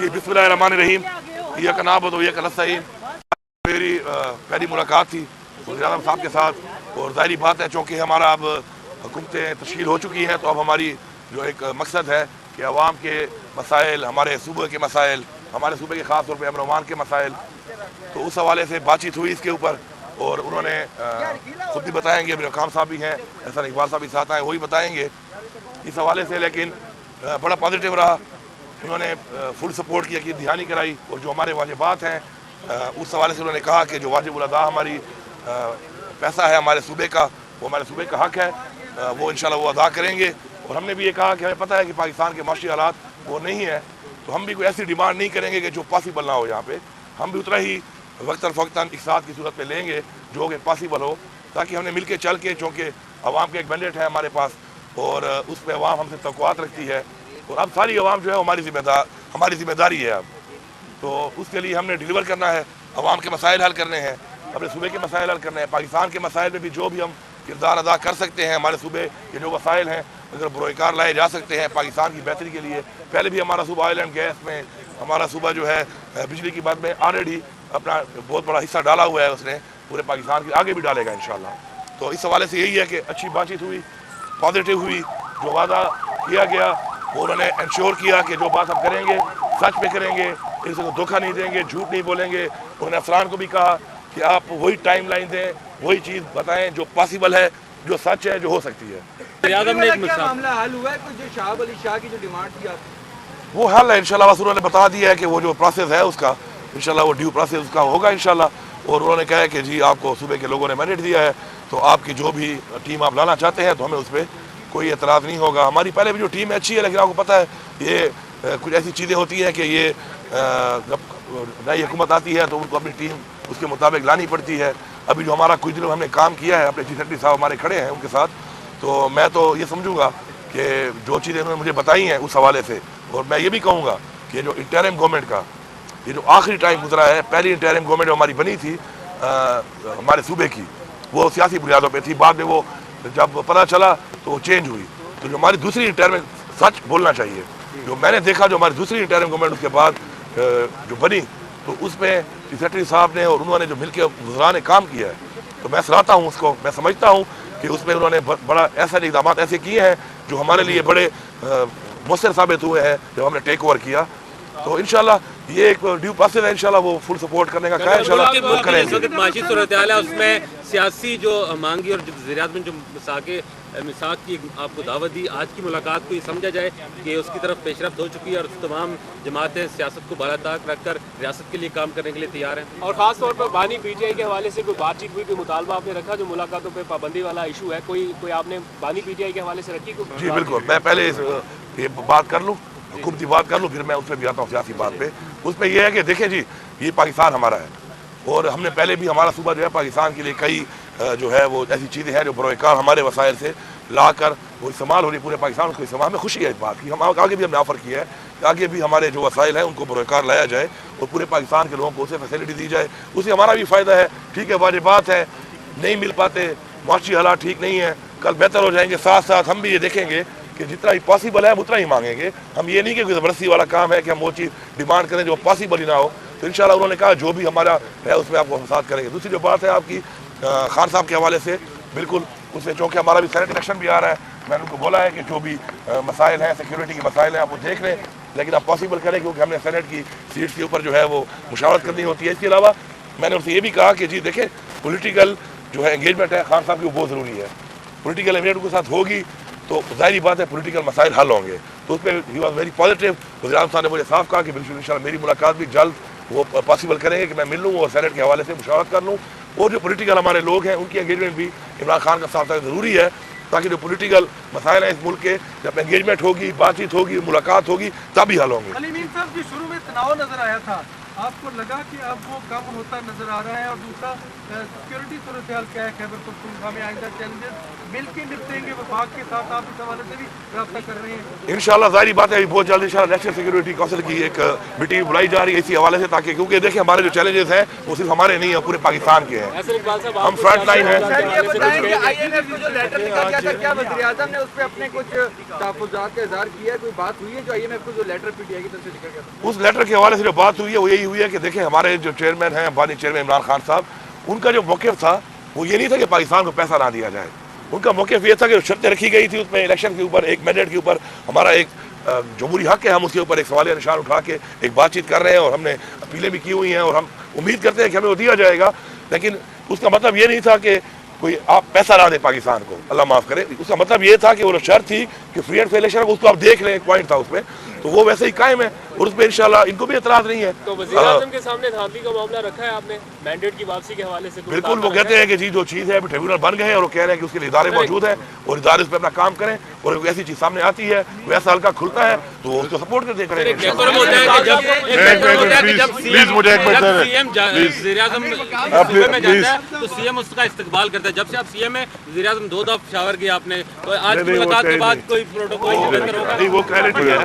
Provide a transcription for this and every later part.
जी बिस्मिल्लाहिर्रहमानिर्रहीम। यह कनाबत और यह कलसईन मेरी पहली मुलाकात थी वज़ीर आज़म साहब के साथ, और ज़ाहिरी बात है चूँकि हमारा अब हुकूमतें तश्कील हो चुकी हैं तो अब हमारी जो एक मकसद है कि अवाम के मसाइल, हमारे सूबे के मसाइल, हमारे सूबे के ख़ास तौर पर अमन अमान के मसाइल, तो उस हवाले से बातचीत हुई इसके ऊपर। और उन्होंने खुद भी बताएंगे, अमीर खान साहब भी हैं, एहसान इकबाल साहब भी साथ आए, वही बताएंगे इस हवाले से। लेकिन बड़ा पॉजिटिव रहा, उन्होंने फुल सपोर्ट किया कि ध्यानी कराई, और जो हमारे वाजिबात हैं उस हवाले से उन्होंने कहा कि जो वाजिबुल अदा हमारी पैसा है हमारे सूबे का, वो हमारे सूबे का हक़ है, वो इंशाल्लाह वो अदा करेंगे। और हमने भी ये कहा कि हमें पता है कि पाकिस्तान के माशी हालात वो नहीं है, तो हम भी कोई ऐसी डिमांड नहीं करेंगे कि जो पॉसिबल ना हो। यहाँ पे हम भी उतना ही वक्तन फ़ौक्तन इक़्तिसाद की सूरत में लेंगे जो कि पॉसिबल हो, ताकि हमने मिल के चल के, चूँकि अवाम का एक मैंडेट है हमारे पास और उस पर अवाम हमसे तवक्कुआत रखती है, और अब सारी अवाम जो है हमारी ज़िम्मेदारी है अब, तो उसके लिए हमने डिलीवर करना है, अवाम के मसाइल हल करने हैं, अपने सूबे के मसाइल हल करने हैं। पाकिस्तान के मसाइल में भी जो भी हम किरदार अदा कर सकते हैं, हमारे सूबे के जो वसाइल हैं अगर बरोकार लाए जा सकते हैं पाकिस्तान की बेहतरी के लिए। पहले भी हमारा सूबा ऑयल एंड गैस में, हमारा सूबा जो है बिजली की बात में ऑलरेडी अपना बहुत बड़ा हिस्सा डाला हुआ है उसने, पूरे पाकिस्तान की आगे भी डालेगा इंशाल्लाह। तो इस हवाले से यही है कि अच्छी बातचीत हुई, पॉजिटिव हुई, जो वादा किया गया वो उन्होंने इंश्योर किया कि जो बात हम करेंगे सच पे करेंगे, किसी को धोखा नहीं देंगे, झूठ नहीं बोलेंगे। उन्होंने अफसरान को भी कहा कि आप वही टाइम लाइन दें, वही चीज़ बताएं जो पॉसिबल है, जो सच है, जो हो सकती है। मामला हल हुआ है, जो शाहब अली शाह की जो डिमांड थी वो हल है इंशाल्लाह। बस उन्होंने बता दिया है कि वो जो प्रोसेस है उसका इंशाल्लाह वो ड्यू प्रोसेस उसका होगा इंशाल्लाह। और उन्होंने कहा है कि जी आपको सूबे के लोगों ने मैंडेट दिया है, तो आपकी जो भी टीम आप लाना चाहते हैं तो हमें उस पर कोई एतराज़ नहीं होगा। हमारी पहले भी जो टीम है अच्छी है, लेकिन आपको पता है ये कुछ ऐसी चीज़ें होती हैं कि ये जब नई हुकूमत आती है तो उनको अपनी टीम उसके मुताबिक लानी पड़ती है। अभी जो हमारा कुछ दिनों हमने काम किया है, अपने चीफ सेक्रेटरी साहब हमारे खड़े हैं उनके साथ, तो मैं तो ये समझूंगा कि जो चीज़ें उन्होंने मुझे बताई हैं उस हवाले से, और मैं ये भी कहूँगा कि जो इंटरिम गवर्नमेंट का ये जो आखिरी टाइम गुजरा है, पहली इंटरिम गवर्नमेंट हमारी बनी थी हमारे सूबे की, वो सियासी बुनियादों पे थी। बाद में वो जब पता चला तो वो चेंज हुई। तो जो हमारी दूसरी इंटरिम, सच बोलना चाहिए, जो मैंने देखा जो हमारी दूसरी इंटरिम गवर्नमेंट उसके बाद जो बनी, तो उसमें सेक्रेटरी साहब ने और उन्होंने जो मिलकर वज़रा ने काम किया है, तो मैं सराहता हूँ उसको। मैं समझता हूँ कि उसमें उन्होंने बड़ा ऐसा इक़दाम ऐसे किए हैं जो हमारे लिए बड़े मुअस्सर साबित हुए हैं जब हमने टेक ओवर किया। तो इंशाल्लाह ये एक ड्यू प्रोसेस है, इंशाल्लाह वो फुल सपोर्ट करने का क्या इंशाल्लाह वो करेंगे। माशी सूरत हाल है उसमें सियासी जो मांगी और वज़ीर-ए-आज़म ने जो मिसाक की आपको दावत दी, आज की मुलाकात को ये समझा जाए कि उसकी तरफ पेशरफ्त हो चुकी है और तमाम जमातें सियासत को बालाताक रखकर रियासत के लिए काम करने के लिए तैयार हैं। और ख़ास तौर पर बानी पीटीआई के हवाले से कोई बातचीत हुई, कोई मुतालबा आपने रखा जो मुलाकातों पर पाबंदी वाला इशू है, कोई आपने बानी पीटीआई के हवाले से रखी? जी बिल्कुल, मैं पहले ये बात कर लूँ, हुकूमती बात कर लूँ, फिर मैं उस पर भी आता हूँ सियासी बात पे। उस पर यह है कि देखें जी, ये पाकिस्तान हमारा है, और हमने पहले भी हमारा सूबा जो है पाकिस्तान के लिए कई जो है वो ऐसी चीज़ें हैं जो बरोकार हमारे वसाइल से ला कर वो इस्तेमाल हो रही पूरे पाकिस्तान को इस्तेमाल में खुशी है इस बात की। हम आगे भी हमने ऑफ़र किया है कि आगे भी हमारे जो वसाइल हैं उनको बरोकार लाया जाए और पूरे पाकिस्तान के लोगों को उसे फैसिलिटी दी जाए, उससे हमारा भी फ़ायदा है। ठीक है, वाजिबात है, नहीं मिल पाते, माशी हालात ठीक नहीं है, कल बेहतर हो जाएंगे। साथ साथ हम भी ये देखेंगे कि जितना ही पॉसिबल है उतना ही मांगेंगे। हम ये नहीं कि कोई ज़बरदस्ती वाला काम है कि हम वो चीज़ डिमांड करें जो पॉसिबल ही ना हो। तो इंशाल्लाह उन्होंने कहा जो भी हमारा है उसमें आपको हम साथ करेंगे। दूसरी जो बात है आपकी खान साहब के हवाले से, बिल्कुल उससे चूँकि हमारा भी सेनेट इलेक्शन भी आ रहा है, मैंने उनको बोला है कि जो भी मसाइल हैं, सिक्योरिटी के मसाइल हैं, आप वो देख लें, लेकिन आप पॉसिबल करें, क्योंकि हमने सेनेट की सीट्स के ऊपर जो है वो मुशावरत करनी होती है। इसके अलावा मैंने उनसे ये भी कहा कि जी देखें, पोलिटिकल जो है एंगेजमेंट है खान साहब की वो बहुत ज़रूरी है। पोलिटिकल एंगेजमेंट के साथ होगी तो ज़ाहिर बात है पोलिटिकल मसाइल हल होंगे। तो उस पर ही वॉज वेरी पॉजिटिव। वज़ीर-ए-आज़म साहब ने मुझे साफ कहा कि बिल्कुल इंशाल्लाह मेरी मुलाकात भी जल्द वो पॉसिबल करेंगे कि मैं मिल लूँ और सेनेट के हवाले से मुशावरत कर लूँ। और जो पोलिटिकल हमारे लोग हैं उनकी एंगेजमेंट भी इमरान खान का साथ ज़रूरी है, ताकि जो पोलिटिकल मसाइल हैं इस मुल्क के, जब एंगेजमेंट होगी, बातचीत होगी, मुलाकात होगी, तभी हल होंगे। अली मीर साहब जी, शुरू में तनाव नजर आया था, आपको लगा कि अब वो कम होता नजर आ रहा है? और दूसरा सिक्योरिटी सूरत हाल क्या है खैबर पख्तूनख्वा में? आइंदा चैलेंजेस मिल के निपटेंगे विभाग के साथ? आप इस हवाले से भी रब्ता कर रहे हैं? इंशाल्लाह जाहिर बात है अभी बहुत जल्द इंशाल्लाह नेशनल सिक्योरिटी काउंसिल की एक मीटिंग बुलाई जा रही है इसी हवाले से, ताकि क्योंकि देखिए हमारे जो चैलेंजेस हैं वो सिर्फ हमारे नहीं है, पूरे पाकिस्तान के हैं। ऐसे इकबाल साहब, हम फ्रंट लाइन है। ये बताएं कि IMF को जो लेटर लिखा गया था, क्या वज़ीर आज़म ने उस पर अपने कुछ तहफ़्फ़ुज़ात का इज़हार किया है? कोई बात हुई है जो IMF को जो लेटर PTI की तरफ से लिखा गया था? उस लेटर के हवाले से जो बात हुई है वो यही हुई है कि देखिए हमारे जो चेयरमैन हैं अम्बानी चेयरमैन इमरान खान साहब, उनका जो मौक़िफ़ था वो ये नहीं था कि पाकिस्तान को पैसा ना दिया जाए। उनका मौक़िफ़ ये था कि शर्तें रखी गई थी उसमें इलेक्शन के ऊपर, एक मैंडेट के ऊपर, हमारा एक जमहूरी हक है, हम उसके ऊपर एक सवालिया निशान उठा के एक बातचीत कर रहे हैं और हमने अपीलें भी की हुई हैं और हम उम्मीद करते हैं कि हमें वो दिया जाएगा। लेकिन उसका मतलब ये नहीं था कि कोई आप पैसा ना दे पाकिस्तान को, अल्लाह माफ़ करे। उसका मतलब ये था कि वो शर्त थी कि फ्री एंड फेयर इलेक्शन, उसको आप देख लें, एक पॉइंट था उसमें, तो वो वैसे ही कायम है और उसमें इंशाल्लाह इनको भी एतराज़ नहीं है। तो वज़ीर आज़म के सामने धांधली का मामला रखा है आपने मैंडेट की वापसी के हवाले से? बिल्कुल, वो कहते हैं कि जी जो चीज़ है अभी ट्रिब्यूनल बन गए हैं और वो कह रहे हैं कि उसके लिए इदारे मौजूद हैं और इदारे उस पर अपना काम करें, और कोई ऐसी चीज़ सामने आती है, कोई ऐसा हल्का खुलता है तो उसको सपोर्ट करते करें। सीएम उसका इस्तकबाल करता है। जब से आप सीएम है, वज़ीर आज़म 2 दफ़ा पेशावर किया आपने, तो आज की मुलाकात के बाद कोई प्रोटोकॉल नहीं, वो क्लैरिटी है।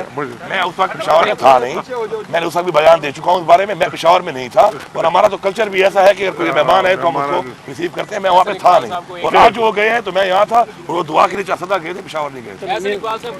मैं उस वक्त पेशावर में था नहीं, मैंने उस वक्त भी बयान दे चुका हूँ इस बारे में। मैं पेशावर में नहीं था और हमारा तो कल्चर भी ऐसा है कि अगर कोई मेहमान है तो हम उसको रिसीव करते हैं। मैं वहाँ पे था नहीं और आज जो गए हैं तो मैं यहाँ था और वो दुआ के लिए सदा गए थे, पेशावर नहीं गए थे।